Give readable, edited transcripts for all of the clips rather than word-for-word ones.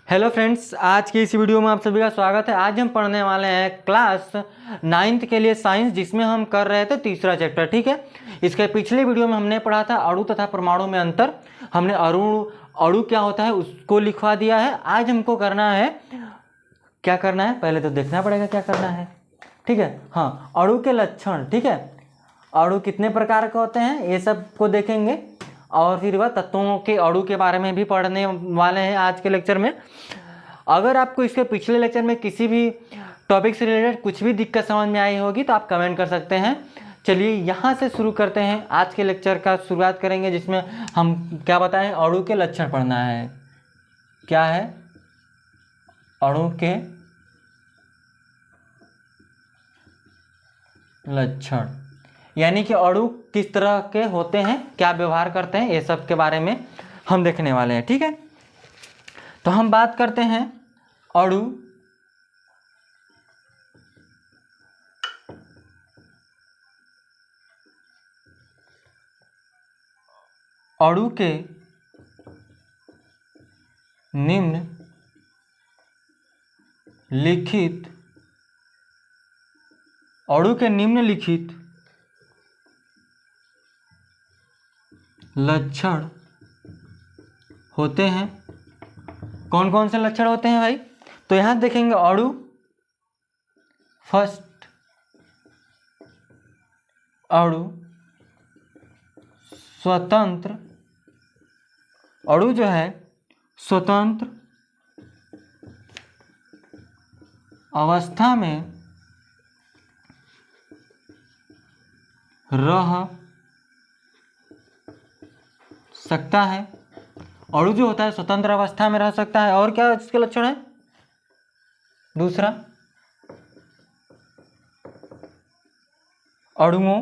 Hello friends, आज की इस वीडियो में आप सभी का स्वागत है। आज हम पढ़ने वाले हैं क्लास 9th के लिए साइंस, जिसमें हम कर रहे थे तीसरा चैप्टर। ठीक है, इसके पिछले वीडियो में हमने पढ़ा था अणु तथा परमाणु में अंतर। हमने अणु क्या होता है उसको लिखवा दिया है। आज हमको करना है, क्या करना है पहले तो देखना पड़ेगा क्या करना है। ठीक है, हाँ, अणु के लक्षण। ठीक है, अणु कितने प्रकार के होते हैं ये सब को देखेंगे, और फिर वह तत्वों के अणु के बारे में भी पढ़ने वाले हैं आज के लेक्चर में। अगर आपको इसके पिछले लेक्चर में किसी भी टॉपिक से रिलेटेड कुछ भी दिक्कत समझ में आई होगी तो आप कमेंट कर सकते हैं। चलिए यहाँ से शुरू करते हैं, आज के लेक्चर का शुरुआत करेंगे, जिसमें हम क्या बताएं, अणु के लक्षण पढ़ना है। क्या है? अणु के लक्षण, यानी कि अणु किस तरह के होते हैं, क्या व्यवहार करते हैं, ये सब के बारे में हम देखने वाले हैं। ठीक है, तो हम बात करते हैं अणु के निम्न लिखित लक्षण होते हैं। कौन कौन से लक्षण होते हैं भाई? तो यहां देखेंगे अणु फर्स्ट, अणु स्वतंत्र। अणु जो है स्वतंत्र अवस्था में रह सकता है। अणु जो होता है स्वतंत्र अवस्था में रह सकता है। और क्या इसके लक्षण है? दूसरा, अणुओं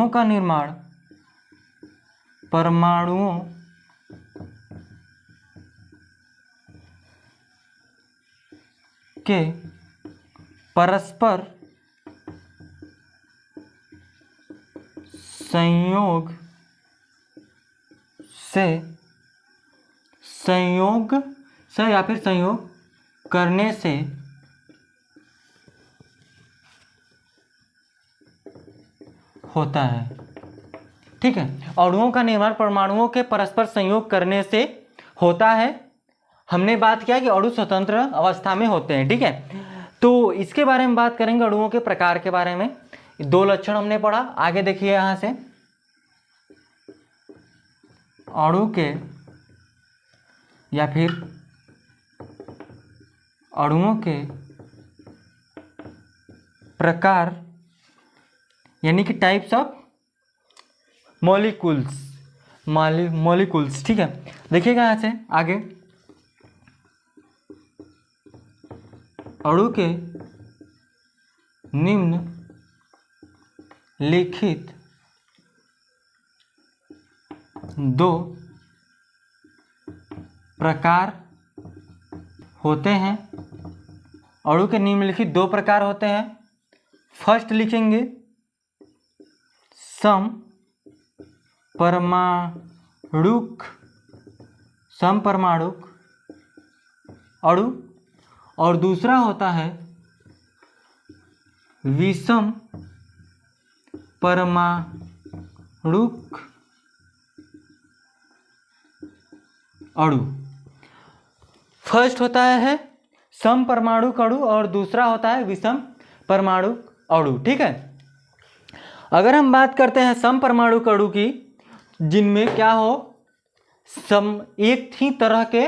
का निर्माण परमाणुओं के परस्पर संयोग से या फिर संयोग करने से होता है। ठीक है, अणुओं का निर्माण परमाणुओं के परस्पर संयोग करने से होता है। हमने बात किया कि अणु स्वतंत्र अवस्था में होते हैं। ठीक है, तो इसके बारे में बात करेंगे, अणुओं के प्रकार के बारे में। दो लक्षण हमने पढ़ा, आगे देखिए यहां से, अणु के या फिर अणुओं के प्रकार, यानी कि टाइप्स ऑफ मॉलिक्यूल्स। ठीक है, देखिएगा यहां से आगे, अणु के निम्न लिखित दो प्रकार होते हैं। अणु के निम्नलिखित दो प्रकार होते हैं। फर्स्ट लिखेंगे समपरमाणुक अणु, और दूसरा होता है विषम परमाणुक अणु। फर्स्ट होता है समपरमाणुक अणु और दूसरा होता है विषम परमाणुक अणु। ठीक है, अगर हम बात करते हैं समपरमाणुक अणु की, जिनमें क्या हो, एक ही तरह के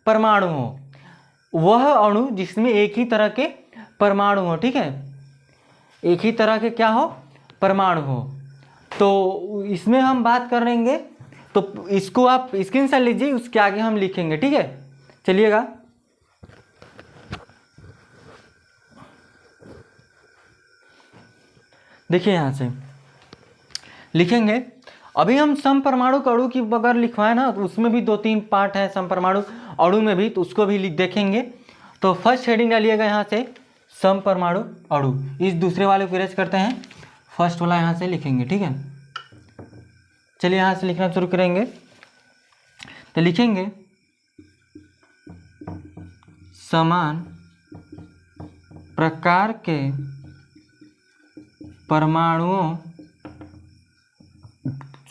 परमाणु हो, वह अणु जिसमें एक ही तरह के परमाणु हो। ठीक है, एक ही तरह के क्या हो, परमाणु हो, तो इसमें हम बात करेंगे। तो इसको आप स्क्रीनशॉट लीजिए, उसके आगे हम लिखेंगे। ठीक है, चलिएगा, देखिए यहां से लिखेंगे। अभी हम समपरमाणु अणु की अगर लिखवाए ना, तो उसमें भी 2-3 पार्ट है समपरमाणु अणु में भी, तो उसको भी देखेंगे। तो फर्स्ट हेडिंग डालिएगा यहाँ से, समपरमाणु अणु। इस दूसरे वाले को इरेज करते हैं, फर्स्ट वाला यहाँ से लिखेंगे। ठीक है, चलिए यहाँ से लिखना शुरू करेंगे। तो लिखेंगे समान प्रकार के परमाणुओं,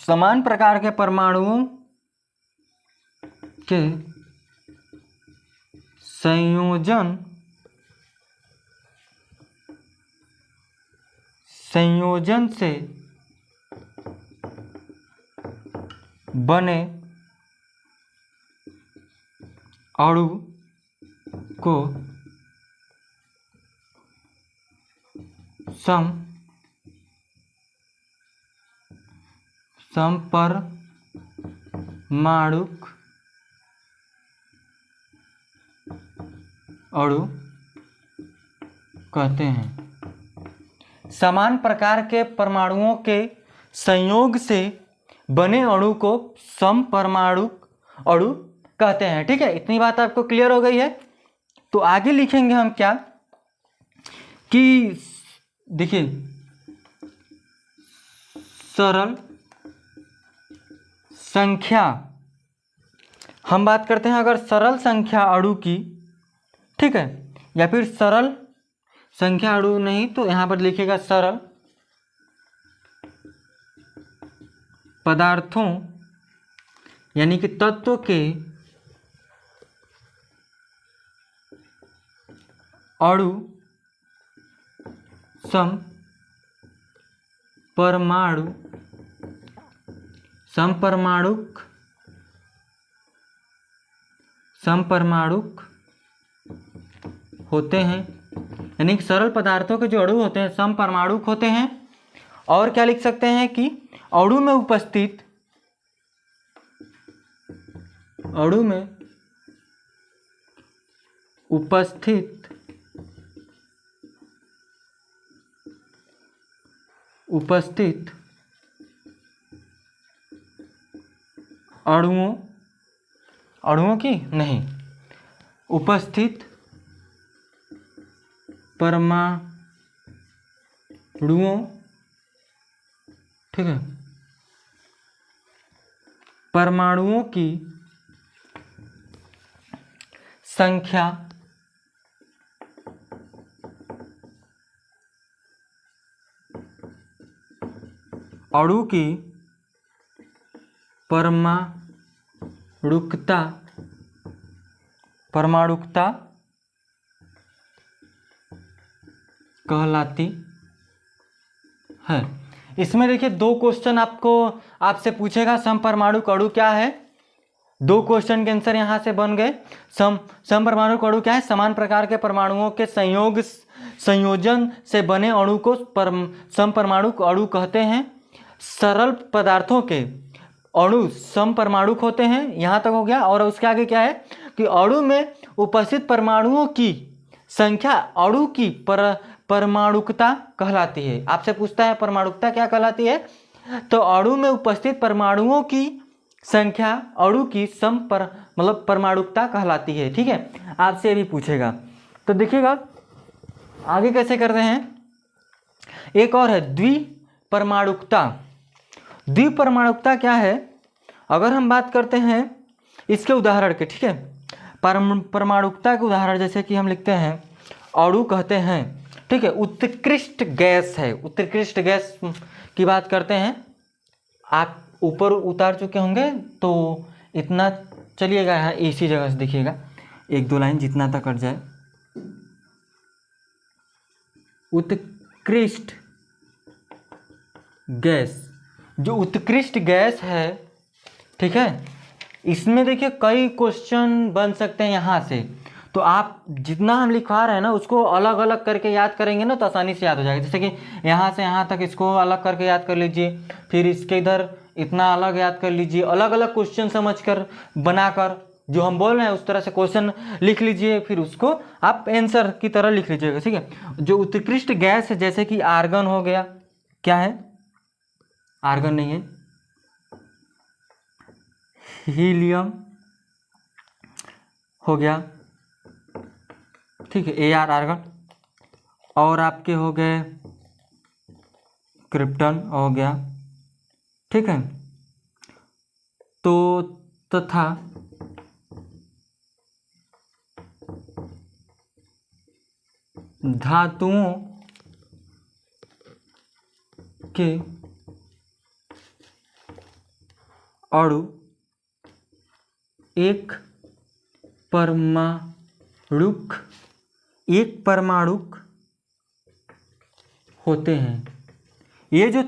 समान प्रकार के परमाणुओं के संयोजन से बने अणु को समपरमाणुक अणु कहते हैं। समान प्रकार के परमाणुओं के संयोग से बने अणु को समपरमाणुक अणु कहते हैं। ठीक है, इतनी बात आपको क्लियर हो गई है। तो आगे लिखेंगे हम क्या कि देखिए सरल संख्या, हम बात करते हैं अगर सरल संख्या अणु की, ठीक है, या फिर सरल संख्या अणु नहीं तो यहाँ पर लिखिएगा सरल पदार्थों यानी कि तत्व के अणु समपरमाणुक होते हैं। यानी कि सरल पदार्थों के जो अणु होते हैं समपरमाणुक होते हैं। और क्या लिख सकते हैं कि अणु में उपस्थित अणुओं की नहीं, उपस्थित परमाणुओं, ठीक है, परमाणुओं की संख्या अणु की परमाणुकता कहलाती है। इसमें देखिए दो क्वेश्चन आपसे पूछेगा समपरमाणुक अणु क्या है। दो क्वेश्चन के आंसर यहाँ से बन गए। समपरमाणुक अणु क्या है? समान प्रकार के परमाणुओं के संयोजन से बने अणु को समपरमाणुक अणु कहते हैं। सरल पदार्थों के अणु समपरमाणुक होते हैं, यहाँ तक हो गया। और उसके आगे क्या है कि अणु में उपस्थित परमाणुओं की संख्या अणु की परमाणुकता कहलाती है। आपसे पूछता है परमाणुकता क्या कहलाती है, तो अणु में उपस्थित परमाणुओं की संख्या अणु की परमाणुकता कहलाती है। ठीक है, आपसे ये भी पूछेगा। तो देखिएगा आगे कैसे करते हैं। एक और है द्विपरमाणुकता। द्विपरमाणुकता क्या है, अगर हम बात करते हैं इसके उदाहरण के, ठीक है, परमाणुकता के उदाहरण जैसे कि हम लिखते हैं अणु कहते हैं, ठीक है, उत्कृष्ट गैस है। उत्कृष्ट गैस की बात करते हैं। आप ऊपर उतार चुके होंगे तो इतना चलिएगा, यहाँ इसी जगह से देखिएगा, एक दो लाइन जितना तक कट जाए। उत्कृष्ट गैस, जो उत्कृष्ट गैस है, ठीक है, इसमें देखिए कई क्वेश्चन बन सकते हैं यहाँ से। तो आप जितना हम लिखवा रहे हैं ना उसको अलग अलग करके याद करेंगे ना तो आसानी से याद हो जाएगा। जैसे कि यहाँ से यहाँ तक इसको अलग करके याद कर लीजिए, फिर इसके इधर इतना अलग याद कर लीजिए, अलग अलग क्वेश्चन समझकर बनाकर जो हम बोल रहे हैं उस तरह से क्वेश्चन लिख लीजिए, फिर उसको आप आंसर की तरह लिख लीजिएगा। ठीक है, जो उत्कृष्ट गैस है जैसे कि आर्गन हो गया, क्या है, आर्गन नहीं है, हीलियम हो गया, ठीक है, AR आर्गन, और आपके हो गए क्रिप्टन हो गया, ठीक है, तो तथा धातुओं के अणु एक परमाणुक होते हैं। ये जो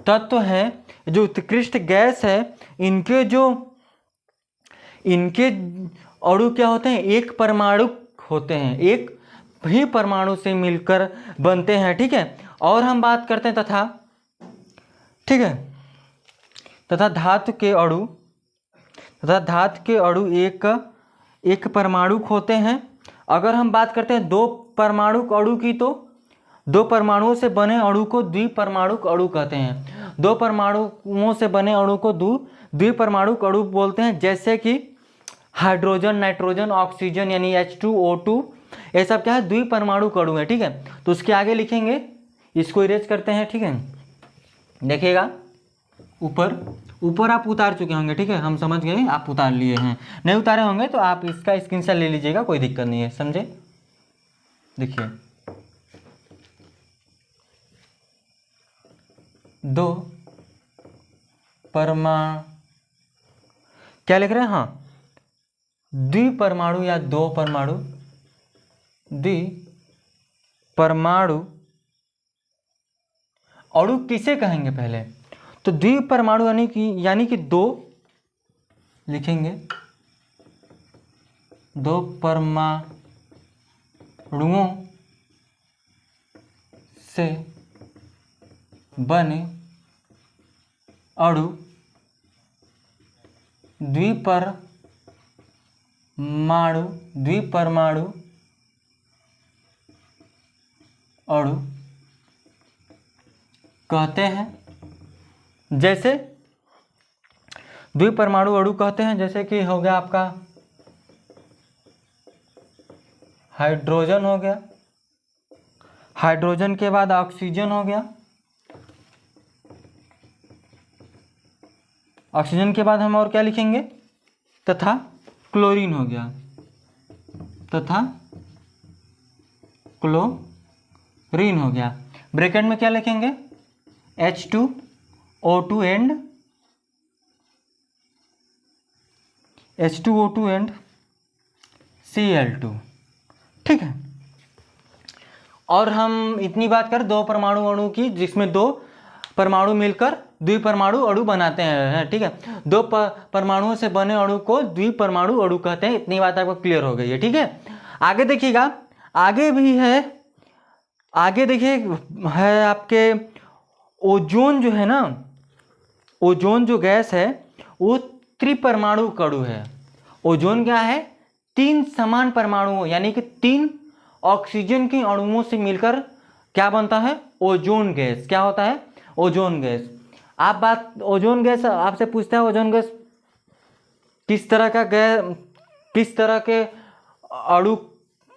तत्व है, जो उत्कृष्ट गैस है, इनके अणु क्या होते हैं, एक परमाणुक होते हैं, एक ही परमाणु से मिलकर बनते हैं। ठीक है, और हम बात करते हैं तथा, ठीक है, तथा धातु के अणु एक परमाणुक होते हैं। अगर हम बात करते हैं दो परमाणुक अणु की, तो दो परमाणुओं से बने अणु को द्विपरमाणुक अणु कहते हैं। दो परमाणुओं से बने अणु को द्विपरमाणुक अणु बोलते हैं, जैसे कि हाइड्रोजन, नाइट्रोजन, ऑक्सीजन यानी H2O2, ये सब क्या है, द्विपरमाणुक अणु है। ठीक है, तो उसके आगे लिखेंगे, इसको इरेज करते हैं। ठीक है, देखिएगा ऊपर आप उतार चुके होंगे। ठीक है, हम समझ गए, आप उतार लिए हैं। नहीं उतारे होंगे तो आप इसका स्क्रीनशॉट ले लीजिएगा, कोई दिक्कत नहीं है, समझे। देखिए, दो परमाणु क्या लिख रहे हैं, हाँ, द्विपरमाणु या दो परमाणु, द्विपरमाणु अणु किसे कहेंगे पहले, तो द्विपरमाणु यानी कि दो लिखेंगे, दो परमाणुओं से बने अणु द्विपरमाणु अणु कहते हैं। जैसे द्विपरमाणु अणु कहते हैं, जैसे कि हो गया आपका हाइड्रोजन हो गया, हाइड्रोजन के बाद ऑक्सीजन हो गया, ऑक्सीजन के बाद हम और क्या लिखेंगे, तथा क्लोरीन हो गया, तथा क्लोरीन हो गया। ब्रैकेट में क्या लिखेंगे, H2O2 एंड Cl2। ठीक है, और हम इतनी बात कर दो परमाणु अणु की, जिसमें दो परमाणु मिलकर द्विपरमाणु अणु बनाते हैं। ठीक है, दो परमाणुओं से बने अणु को द्विपरमाणु अणु कहते हैं। इतनी बात आपको क्लियर हो गई है। ठीक है, आगे देखिएगा, आगे भी है, आगे देखिए है आपके ओजोन जो है ना, ओजोन जो गैस है वो त्रिपरमाणु अणु है। ओजोन क्या है, तीन समान परमाणुओं यानी कि तीन ऑक्सीजन के अणुओं से मिलकर क्या बनता है, ओजोन गैस। क्या होता है, ओजोन गैस। ओजोन गैस आपसे पूछता है, ओजोन गैस किस तरह का गैस, किस तरह के अणु,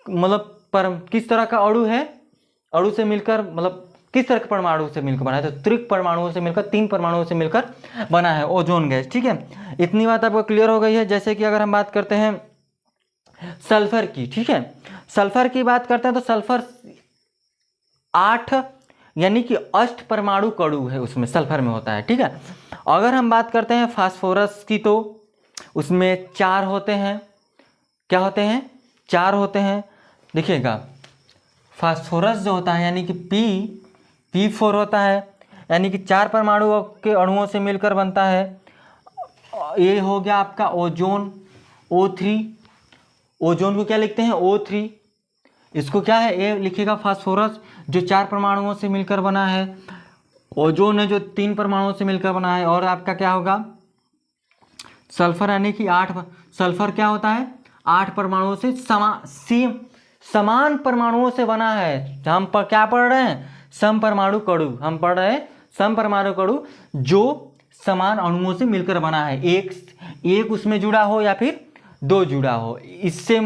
मतलब किस तरह का अणु है, अणु से मिलकर, मतलब किस तरह के परमाणु से मिलकर बना है, तो त्रिक परमाणुओं से मिलकर, तीन परमाणुओं से मिलकर बना है ओजोन गैस। ठीक है, इतनी बात आपको क्लियर हो गई है। जैसे कि अगर हम बात करते हैं सल्फर की, ठीक है, सल्फर की बात करते हैं तो सल्फर 8 यानी कि अष्ट परमाणु अणु है, उसमें सल्फर में होता है। ठीक है, अगर हम बात करते हैं फास्फोरस की, तो उसमें 4 होते हैं। क्या होते हैं, 4 होते हैं। देखिएगा, फास्फोरस जो होता है यानी कि P4 होता है, यानी कि 4 परमाणु के अणुओं से मिलकर बनता है। ये हो गया आपका ओजोन, O3। ओजोन को क्या लिखते हैं, O3। इसको क्या है, ये लिखिएगा फास्फोरस जो 4 परमाणुओं से मिलकर बना है। ओजोन है जो 3 परमाणुओं से मिलकर बना है। और आपका क्या होगा, सल्फर यानी कि 8। सल्फर क्या होता है, 8 परमाणुओं से समान परमाणुओं से बना है। हम क्या पढ़ रहे हैं, समपरमाणु अणु। हम पढ़ रहे हैं समपरमाणु अणु जो समान अणुओं से मिलकर बना है, एक उसमें जुड़ा हो या फिर 2 जुड़ा हो, इससे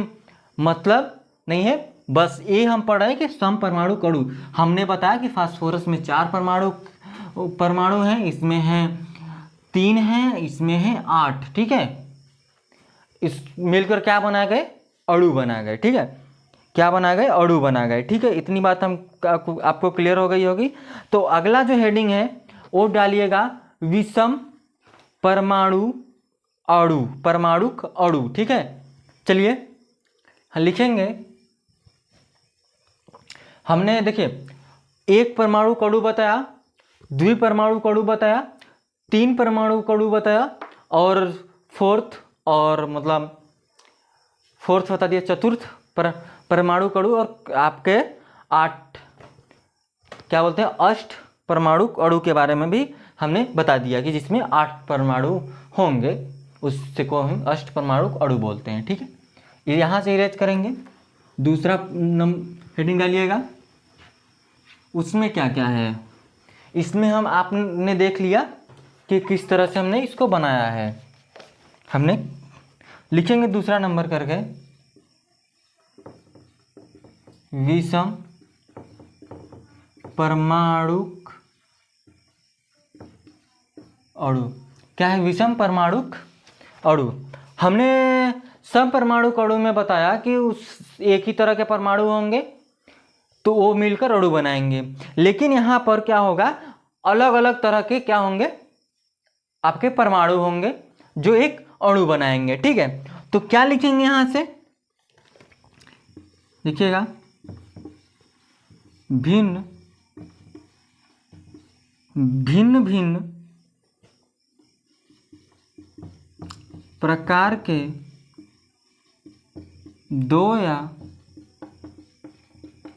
मतलब नहीं है। बस ये हम पढ़ रहे हैं कि समपरमाणु अणु। हमने बताया कि फास्फोरस में 4 परमाणु हैं, इसमें हैं 3 है, इसमें है 8, ठीक है। इस मिलकर क्या बना गए, अणु बना गए, ठीक है। क्या बना गए, अणु बना गए, ठीक है। इतनी बात हम आपको क्लियर हो गई होगी। तो अगला जो हेडिंग है वो डालिएगा विषम परमाणु अणु, परमाणुक अणु, ठीक है। चलिए लिखेंगे। हमने देखिए एक परमाणु अणु बताया, द्विपरमाणु अणु बताया, 3 परमाणु अणु बताया, और फोर्थ बता दिया, चतुर्थ परमाणु अणु, और आपके 8 क्या बोलते हैं, अष्ट परमाणु अणु के बारे में भी हमने बता दिया कि जिसमें 8 परमाणु होंगे उससे को हम अष्ट परमाणु अणु बोलते हैं, ठीक है। ये यहाँ से इरेज करेंगे। दूसरा हेडिंग डालिएगा, उसमें क्या क्या है। इसमें हम आपने देख लिया कि किस तरह से हमने इसको बनाया है। हमने लिखेंगे दूसरा नंबर करके विषम परमाणुक अणु। क्या है विषम परमाणुक अणु। हमने समपरमाणुक अणु में बताया कि उस एक ही तरह के परमाणु होंगे तो वो मिलकर अणु बनाएंगे, लेकिन यहाँ पर क्या होगा, अलग अलग तरह के क्या होंगे, आपके परमाणु होंगे जो एक अणु बनाएंगे, ठीक है। तो क्या लिखेंगे यहाँ से, लिखिएगा भिन्न भिन्न भिन्न प्रकार के 2 या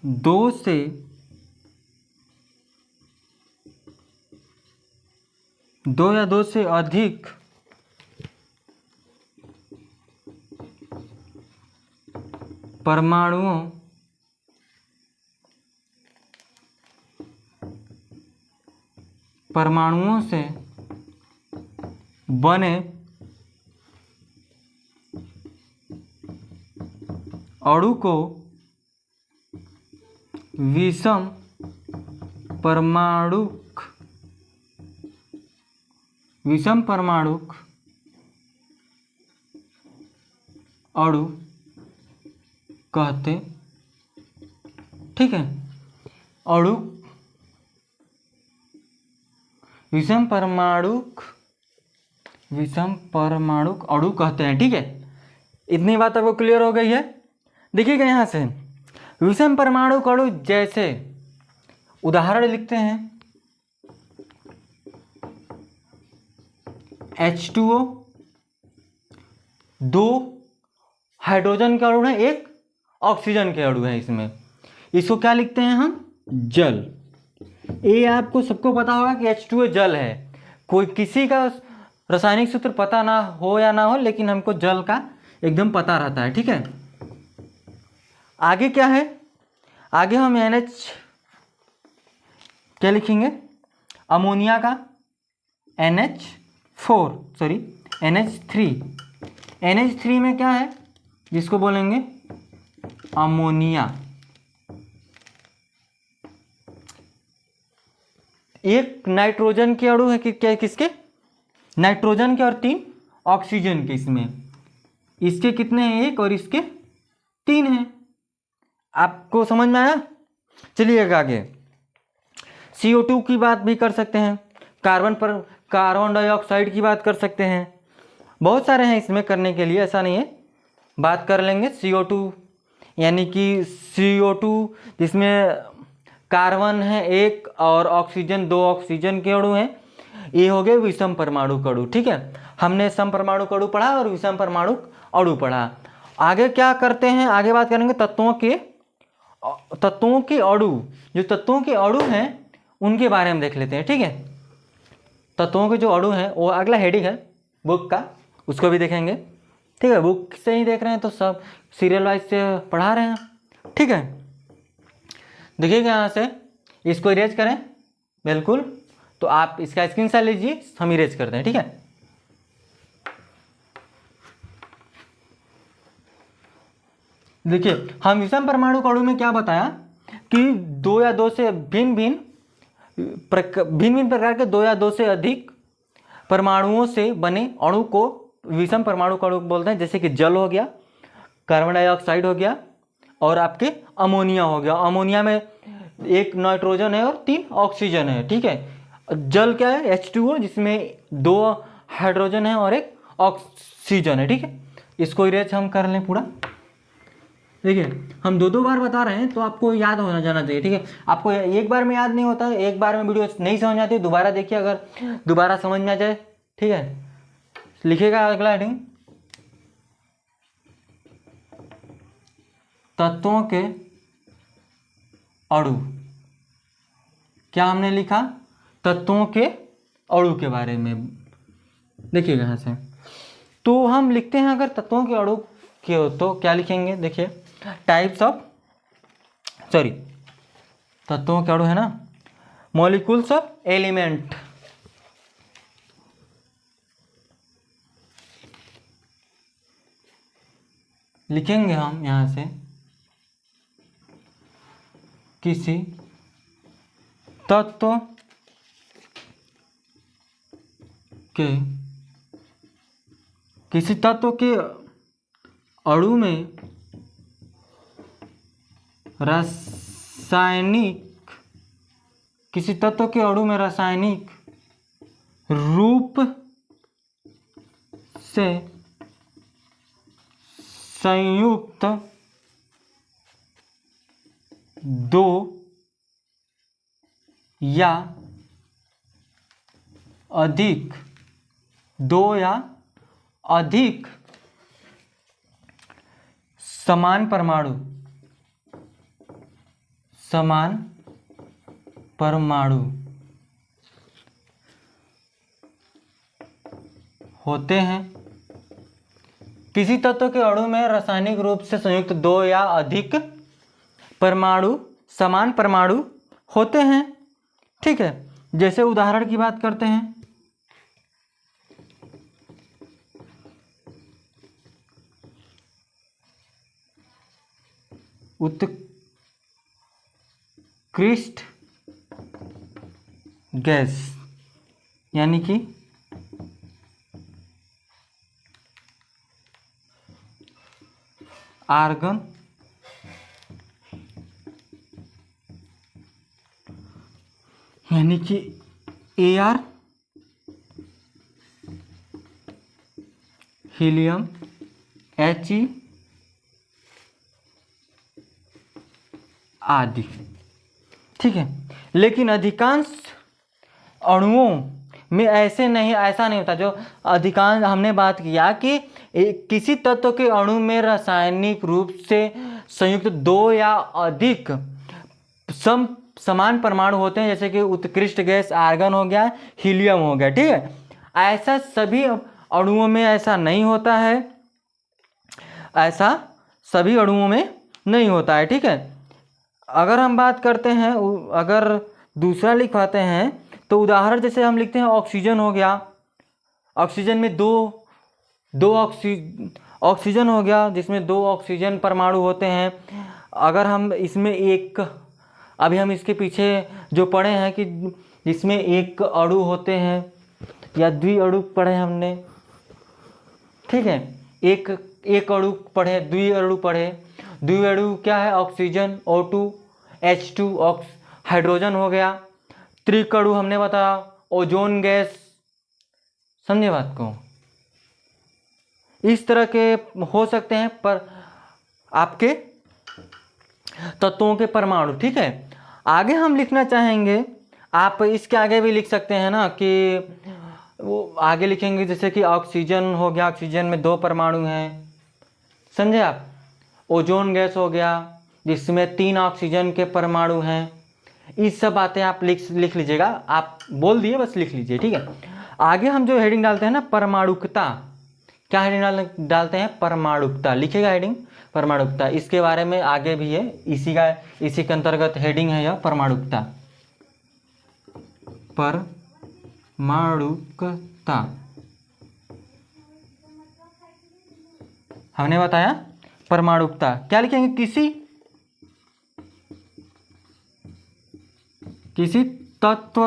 2 से अधिक परमाणुओं से बने अणु को विषम परमाणुक अणु कहते, ठीक है। अणु विषम परमाणुक अणु कहते हैं, ठीक है। इतनी बात आपको क्लियर हो गई है। देखिएगा यहाँ से विषम परमाणु अणु, जैसे उदाहरण लिखते हैं H2O, 2 हाइड्रोजन के अणु है, 1 ऑक्सीजन के अणु है। इसको क्या लिखते हैं हम, जल। ये आपको सबको पता होगा कि H2O जल है। कोई किसी का रासायनिक सूत्र पता ना हो या ना हो, लेकिन हमको जल का एकदम पता रहता है, ठीक है। आगे क्या है, आगे हम क्या लिखेंगे, अमोनिया का NH3 में क्या है, जिसको बोलेंगे अमोनिया। एक नाइट्रोजन के अणु है कि क्या, किसके, नाइट्रोजन के, और 3 ऑक्सीजन के। इसके कितने हैं, 1 और इसके 3 हैं। आपको समझ में आया। चलिए आगे CO2 की बात भी कर सकते हैं, कार्बन डाइऑक्साइड की बात कर सकते हैं। बहुत सारे हैं इसमें करने के लिए, ऐसा नहीं है, बात कर लेंगे। CO2 यानी कि CO2 जिसमें कार्बन है 1 और ऑक्सीजन 2 ऑक्सीजन के अणु हैं, ये हो गए विषम परमाणु अणु, ठीक है। हमने सम परमाणु अणु पढ़ा और विषम परमाणु अणु पढ़ा। आगे क्या करते हैं, आगे बात करेंगे तत्वों के अणु। जो तत्वों के अणु हैं उनके बारे में देख लेते हैं, ठीक है। तत्वों के जो अणु हैं वो अगला हेडिंग है बुक का, उसको भी देखेंगे, ठीक है। बुक से ही देख रहे हैं तो सब सीरियल वाइज से पढ़ा रहे हैं, ठीक है। देखिएगा यहाँ से इसको इरेज करें, बिल्कुल। तो आप इसका स्क्रीनशॉट लीजिए, हम इरेज करते हैं, ठीक है। देखिए हम विषम परमाणु अणु में क्या बताया कि 2 या 2 से भिन्न भिन्न प्रकार के 2 या 2 से अधिक परमाणुओं से बने अणु को विषम परमाणु का अणु बोलते हैं, जैसे कि जल हो गया, कार्बन डाइऑक्साइड हो गया और आपके अमोनिया हो गया। अमोनिया में एक नाइट्रोजन है और 3 ऑक्सीजन है, ठीक है। जल क्या है, H2O, जिसमें 2 हाइड्रोजन है और 1 ऑक्सीजन है, ठीक है। इसको इरेज हम कर लें पूरा। देखिए हम 2 बार बता रहे हैं तो आपको याद होना जाना चाहिए, ठीक है। आपको एक बार में याद नहीं होता है, एक बार में वीडियो नहीं समझ आती, दोबारा देखिए, अगर दोबारा समझ में आ जाए, ठीक है। लिखिएगा अगला हेडिंग, तत्वों के अणु। क्या हमने लिखा, तत्वों के अणु के बारे में। देखिएगा यहाँ से तो हम लिखते हैं, अगर तत्वों के अणु के हो तो क्या लिखेंगे, देखिए टाइप्स ऑफ, सॉरी तत्वों के अणु है ना, मॉलिक्यूल्स ऑफ एलिमेंट। लिखेंगे हम यहाँ से किसी तत्व के अणु में रासायनिक, किसी तत्व के अणु में रासायनिक रूप से संयुक्त 2 या अधिक समान परमाणु होते हैं। किसी तत्व के अणु में रासायनिक रूप से संयुक्त 2 या अधिक परमाणु, समान परमाणु होते हैं, ठीक है। जैसे उदाहरण की बात करते हैं, उत्कृष्ट गैस यानी कि आर्गन, यानी कि एयर, हीलियम, He आदि, ठीक है। लेकिन अधिकांश अणुओं में ऐसा नहीं होता। जो अधिकांश हमने बात किया कि किसी तत्व के अणु में रासायनिक रूप से संयुक्त 2 या अधिक समान परमाणु होते हैं, जैसे कि उत्कृष्ट गैस, आर्गन हो गया, हीलियम हो गया, ठीक है। ऐसा सभी अणुओं में ऐसा नहीं होता है, ऐसा सभी अणुओं में नहीं होता है, ठीक है। अगर हम बात करते हैं, अगर दूसरा लिखवाते हैं तो उदाहरण जैसे हम लिखते हैं ऑक्सीजन हो गया। ऑक्सीजन में दो ऑक्सीजन हो गया, जिसमें 2 ऑक्सीजन परमाणु होते हैं। अगर हम इसमें एक, अभी हम इसके पीछे जो पढ़े हैं कि जिसमें एक अणु होते हैं या द्विअणु पढ़े हमने, ठीक है। एक अणु पढ़े, द्विअणु पढ़े। द्विअणु क्या है, ऑक्सीजन O2 H2 हाइड्रोजन हो गया। त्रिकणु हमने बताया, ओजोन गैस, समझे बात को। इस तरह के हो सकते हैं पर आपके तत्वों के परमाणु, ठीक है। आगे हम लिखना चाहेंगे, आप इसके आगे भी लिख सकते हैं ना, कि वो आगे लिखेंगे जैसे कि ऑक्सीजन हो गया, ऑक्सीजन में 2 परमाणु हैं, समझे आप। ओजोन गैस हो गया, जिसमें 3 ऑक्सीजन के परमाणु हैं। ये सब बातें आप लिख लीजिएगा, आप बोल दिए बस लिख लीजिए, ठीक है। आगे हम जो हेडिंग डालते हैं ना, परमाणुकता। क्या हेडिंग डालते हैं, परमाणुकता। लिखिएगा हेडिंग परमाणुकता। इसके बारे में आगे भी है, इसी के अंतर्गत हेडिंग है यह, परमाणुकता। परमाणुकता हमने बताया, परमाणुकता। क्या लिखेंगे, किसी तत्व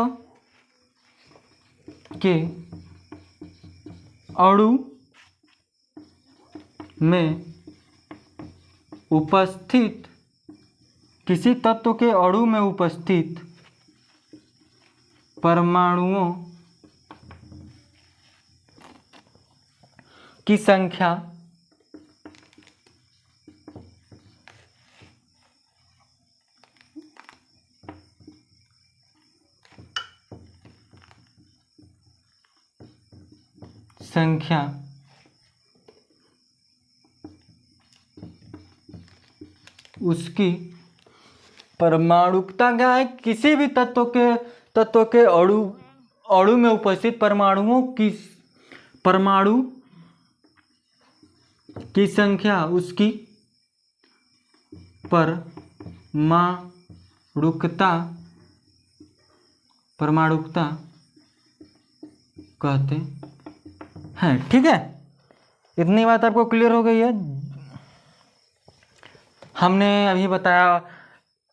के अणु में उपस्थित किसी तत्व के अणु में उपस्थित परमाणुओं की संख्या उसकी परमाणुकता क्या है, किसी भी तत्व के अणु में उपस्थित परमाणु की संख्या उसकी परमाणुकता कहते हैं। ठीक है, इतनी बात आपको क्लियर हो गई है। हमने अभी बताया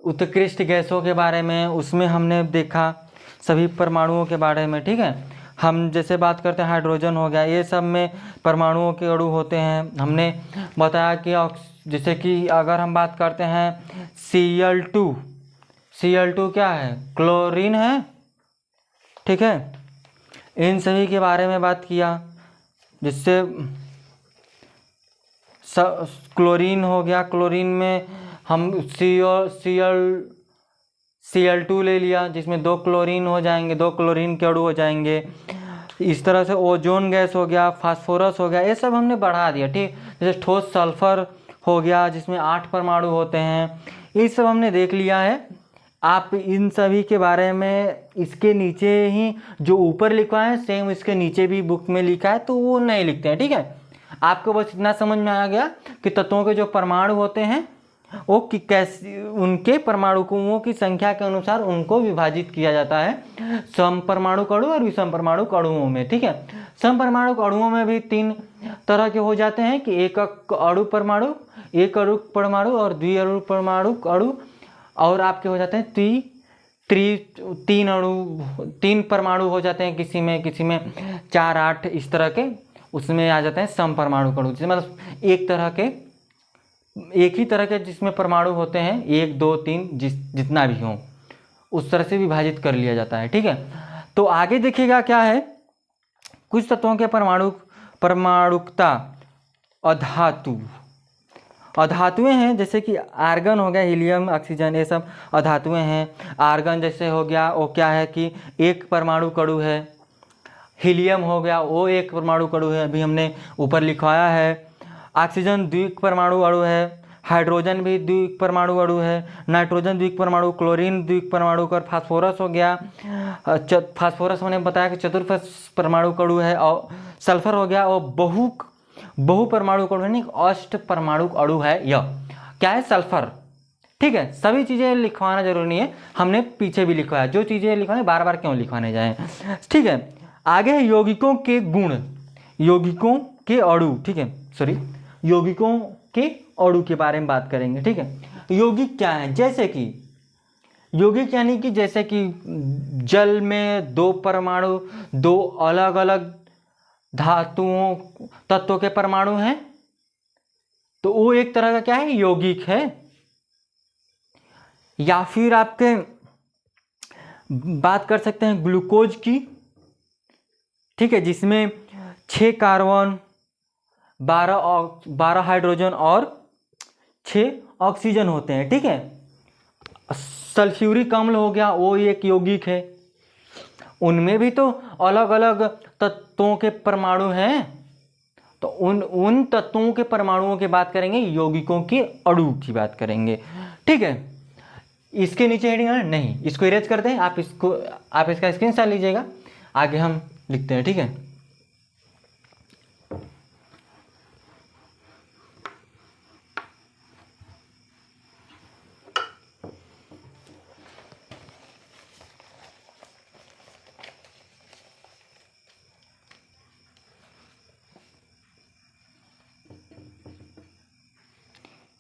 उत्कृष्ट गैसों के बारे में, उसमें हमने देखा सभी परमाणुओं के बारे में। ठीक है, हम जैसे बात करते हैं हाइड्रोजन हो गया, ये सब में परमाणुओं के अणु होते हैं। हमने बताया कि जैसे कि अगर हम बात करते हैं Cl2 क्या है, क्लोरीन है। ठीक है, इन सभी के बारे में बात किया, जिससे क्लोरीन हो गया, क्लोरीन में हम Cl2 ले लिया, जिसमें 2 क्लोरीन हो जाएंगे, 2 क्लोरीन के अणु हो जाएंगे। इस तरह से ओजोन गैस हो गया, फास्फोरस हो गया, ये सब हमने बढ़ा दिया। ठीक, जैसे ठोस सल्फर हो गया जिसमें 8 परमाणु होते हैं, ये सब हमने देख लिया है। आप इन सभी के बारे में इसके नीचे ही जो ऊपर लिखा है सेम इसके नीचे भी बुक में लिखा है, तो वो नहीं लिखते हैं। ठीक है, आपको बस इतना समझ में आ गया कि तत्वों के जो परमाणु होते हैं वो कैसे उनके परमाणुओं की संख्या के अनुसार उनको विभाजित किया जाता है समपरमाणु अणु और विषम अणुओं में। ठीक है, समपरमाणु अणुओं में भी 3 तरह के हो जाते हैं कि एक अणु परमाणु और द्विअणु परमाणु अणु, और आपके हो जाते हैं 3 परमाणु हो जाते हैं, किसी में 4 8 इस तरह के, उसमें आ जाते हैं समपरमाणु अणु। जैसे मतलब एक ही तरह के जिसमें परमाणु होते हैं 1 2 3 जितना भी हो, उस तरह से विभाजित कर लिया जाता है। ठीक है, तो आगे देखिएगा क्या है, कुछ तत्वों के परमाणुकता अधातुएं हैं, जैसे कि आर्गन हो गया, हीलियम, ऑक्सीजन, ये सब अधातुएं हैं। आर्गन जैसे हो गया, वो क्या है कि 1 परमाणु अणु है। हीलियम हो गया, वो 1 परमाणु अणु है, अभी हमने ऊपर लिखवाया है। ऑक्सीजन द्विक परमाणु अणु है। हाइड्रोजन भी द्विक परमाणु अणु है। नाइट्रोजन द्विक परमाणु, क्लोरीन द्विक परमाणु और फास्फोरस हो गया। फास्फोरस मैंने बताया कि चतुर्थ परमाणु अणु है। और सल्फर हो गया, और बहु परमाणु अणु है, नहीं अष्ट परमाणु अणु है। यह क्या है, सल्फर। ठीक है, सभी चीज़ें लिखवाना जरूरी नहीं है, हमने पीछे भी लिखवाया। जो चीज़ें लिखवाने बार बार क्यों लिखवाने जाएं। ठीक है, आगे है यौगिकों के गुण, यौगिकों के अणु। ठीक है, सॉरी, यौगिकों के अणु के बारे में बात करेंगे। ठीक है, यौगिक क्या है, जैसे कि यौगिक यानी कि जैसे कि जल में 2 परमाणु, 2 अलग अलग धातुओं तत्वों के परमाणु हैं, तो वो एक तरह का क्या है, यौगिक है। या फिर आपके बात कर सकते हैं ग्लूकोज की। ठीक है, जिसमें 6 कार्बन, 12 हाइड्रोजन और 6 ऑक्सीजन होते हैं। ठीक है, सल्फ्यूरिक अम्ल हो गया, वो एक यौगिक है। उनमें भी तो अलग अलग तत्वों के परमाणु हैं, तो उन तत्वों के परमाणुओं की बात करेंगे, यौगिकों के अणु की बात करेंगे। ठीक है, इसके नीचे हेडिंग है नहीं, इसको इरेज करते हैं, आप इसका स्क्रीनशॉट लीजिएगा, आगे हम लिखते हैं। ठीक है,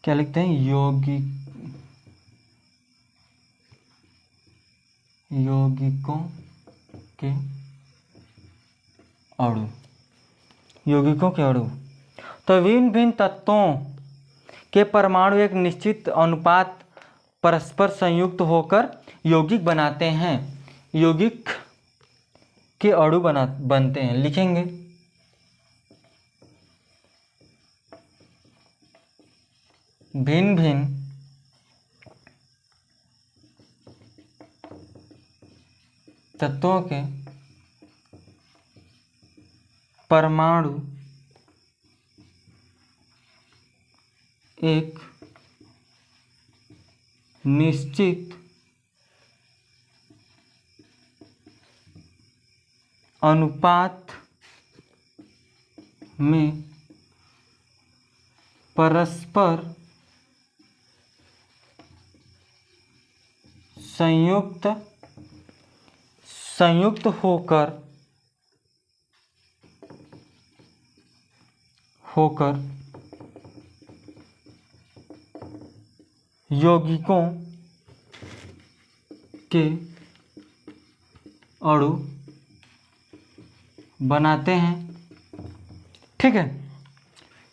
क्या लिखते हैं, यौगिकों के अणु। यौगिकों के अणु। तो भिन्न भिन्न तत्वों के परमाणु एक निश्चित अनुपात परस्पर संयुक्त होकर यौगिक बनाते हैं। यौगिक के अणु बनते हैं। लिखेंगे भिन्न भिन्न तत्वों के परमाणु एक निश्चित अनुपात में परस्पर संयुक्त होकर यौगिकों के अणु बनाते हैं। ठीक है,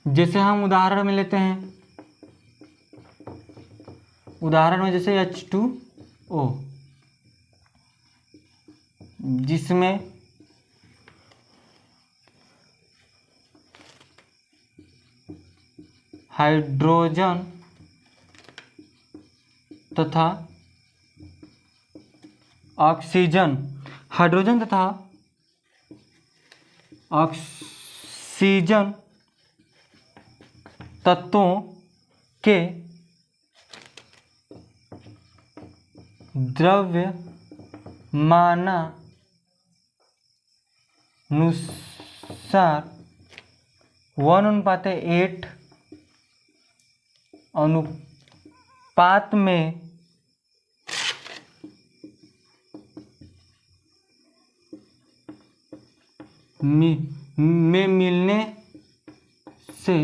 जैसे हम उदाहरण में लेते हैं, उदाहरण में जैसे H2O, जिसमें हाइड्रोजन तथा ऑक्सीजन, हाइड्रोजन तथा ऑक्सीजन तत्वों के द्रव्यमानानुसार 1:8 अनुपात में मिलने से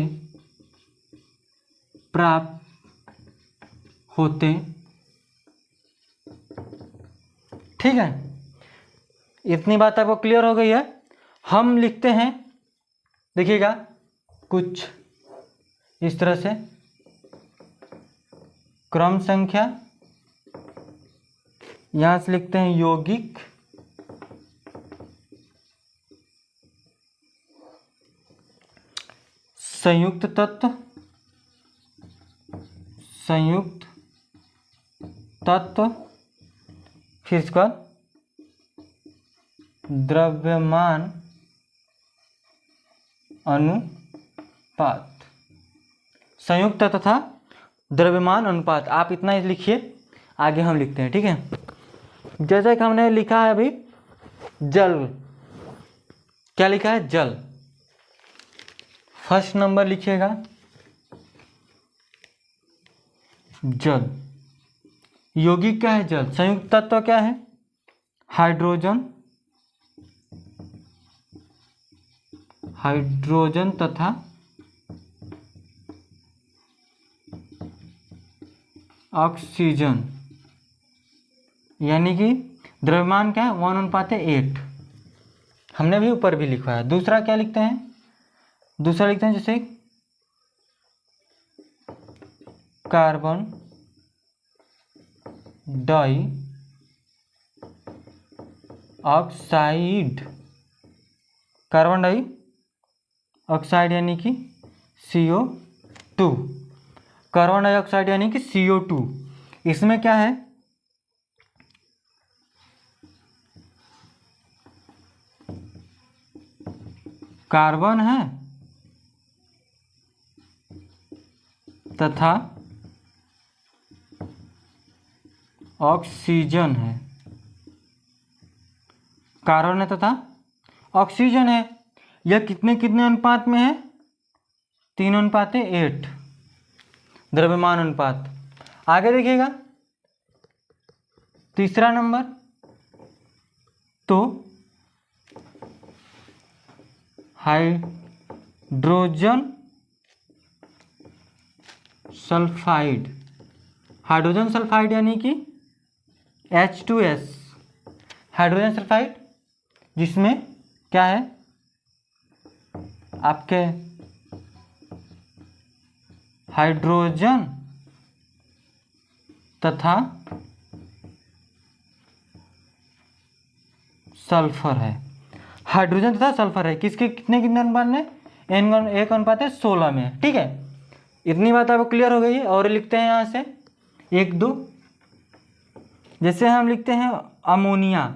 प्राप्त होते। ठीक है, इतनी बात आपको क्लियर हो गई है। हम लिखते हैं, देखिएगा कुछ इस तरह से, क्रम संख्या, यहां से लिखते हैं यौगिक, संयुक्त तत्व, फिर इसके बाद द्रव्यमान अनुपात, संयुक्त तथा द्रव्यमान अनुपात। आप इतना ही लिखिए, आगे हम लिखते हैं। ठीक है, जैसे कि हमने लिखा है अभी जल, क्या लिखा है? जल। फर्स्ट नंबर लिखिएगा जल। यौगिक क्या है? जल। संयुक्त तत्व क्या है? हाइड्रोजन तथा ऑक्सीजन, यानी कि द्रव्यमान क्या है? 1:8। हमने भी ऊपर भी लिखा है। दूसरा क्या लिखते हैं? दूसरा लिखते हैं जैसे carbon dioxide, carbon dioxide यानी कि CO2, कार्बन डाइऑक्साइड यानी कि CO2। इसमें क्या है? कार्बन है तथा ऑक्सीजन है, कार्बन है तथा ऑक्सीजन है। यह कितने कितने अनुपात में है? 3:8 द्रव्यमान अनुपात। आगे देखिएगा तीसरा नंबर, तो हाइड्रोजन सल्फाइड, हाइड्रोजन सल्फाइड यानी कि H2S, हाइड्रोजन सल्फाइड, जिसमें क्या है? आपके हाइड्रोजन तथा सल्फर है। हाइड्रोजन तथा सल्फर है किसके कितने कितने अनुपात में, n 1:16 में। ठीक है, इतनी बात आपको क्लियर हो गई है। और लिखते हैं यहाँ से 1 2। जैसे हम लिखते हैं अमोनिया,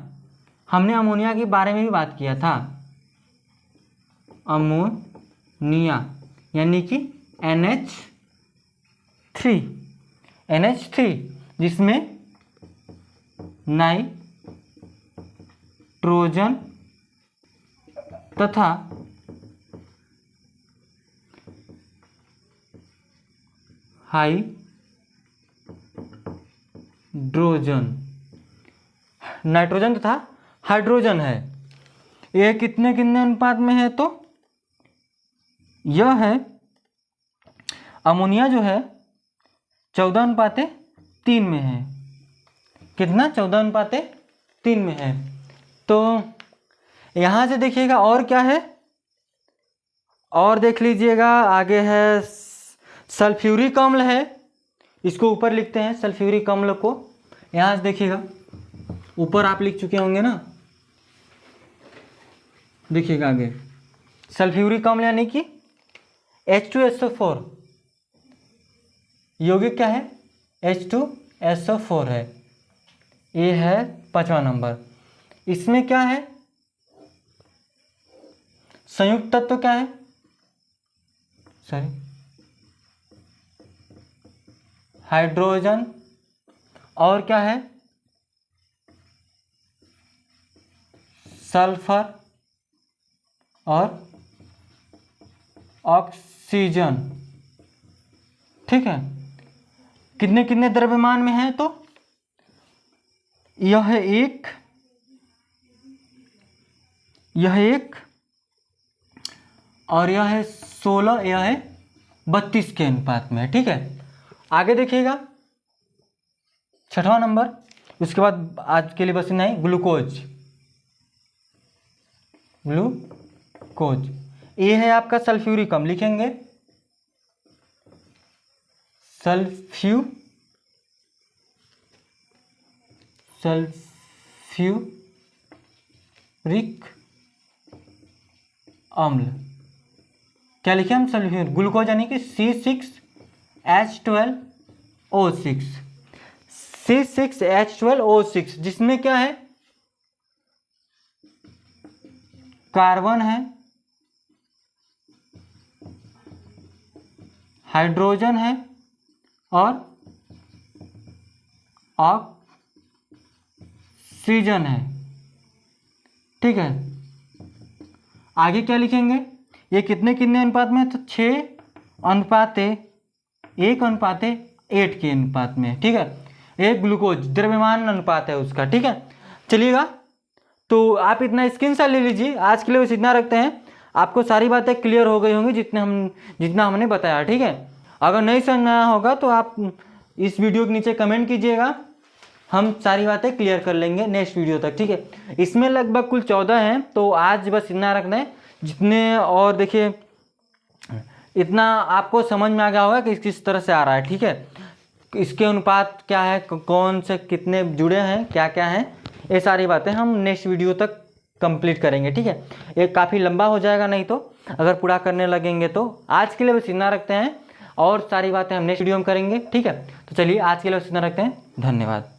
हमने अमोनिया के बारे में भी बात किया था। अमोनिया यानी कि NH3 जिसमें नाइट्रोजन तथा नाइट्रोजन तथा हाइड्रोजन है। ये कितने कितने अनुपात में है, तो यह है अमोनिया जो है 14:3 में है। कितना, 14:3 में है। तो यहाँ से देखिएगा और क्या है, और देख लीजिएगा आगे है सल्फ्यूरिक अम्ल है। इसको ऊपर लिखते हैं सल्फ्यूरिक अम्ल को। यहाँ से देखिएगा ऊपर आप लिख चुके होंगे ना, देखिएगा आगे सल्फ्यूरिक अम्ल यानी कि H2SO4 यौगिक क्या है, H2SO4 है। ये है 5वां नंबर। इसमें क्या है, संयुक्त तत्व क्या है, हाइड्रोजन, और क्या है सल्फर और ऑक्सीजन। ठीक है, कितने कितने द्रव्यमान में है, तो यह एक और यह है 16, यह है 32 के अनुपात में है। ठीक है, आगे देखिएगा 6वां नंबर। उसके बाद आज के लिए बस इतना ही। ग्लूकोज ये है आपका सल्फ्यूरिक अम्ल, लिखेंगे सल्फ्यूरिक अम्ल। क्या लिखे हम, सल्फ्यूरिक। ग्लूकोज यानी कि C6H12O6 जिसमें क्या है, कार्बन है, हाइड्रोजन है और ऑक्सीजन है। ठीक है, आगे क्या लिखेंगे, ये कितने कितने अनुपात में है, तो 6:1:8 के अनुपात में। ठीक है, एक ग्लूकोज द्रव्यमान अनुपात है उसका। ठीक है, चलिएगा तो आप इतना स्क्रीनशॉट ले लीजिए। आज के लिए बस इतना रखते हैं। आपको सारी बातें क्लियर हो गई होंगी जितना हमने बताया। ठीक है, अगर नहीं समझ में आया होगा तो आप इस वीडियो के नीचे कमेंट कीजिएगा, हम सारी बातें क्लियर कर लेंगे नेक्स्ट वीडियो तक। ठीक है, इसमें लगभग कुल 14 हैं, तो आज बस इतना रखना है जितने। और देखिए इतना आपको समझ में आ गया होगा कि किस तरह से आ रहा है। ठीक है, इसके अनुपात क्या है, कौन से कितने जुड़े हैं, क्या क्या हैं, ये सारी बातें हम नेक्स्ट वीडियो तक कंप्लीट करेंगे। ठीक है, ये काफ़ी लंबा हो जाएगा नहीं तो अगर पूरा करने लगेंगे तो। आज के लिए बस इतना रखते हैं और सारी बातें हम नेक्स्ट वीडियो में करेंगे। ठीक है, तो चलिए आज के लिए बस इतना रखते हैं। धन्यवाद।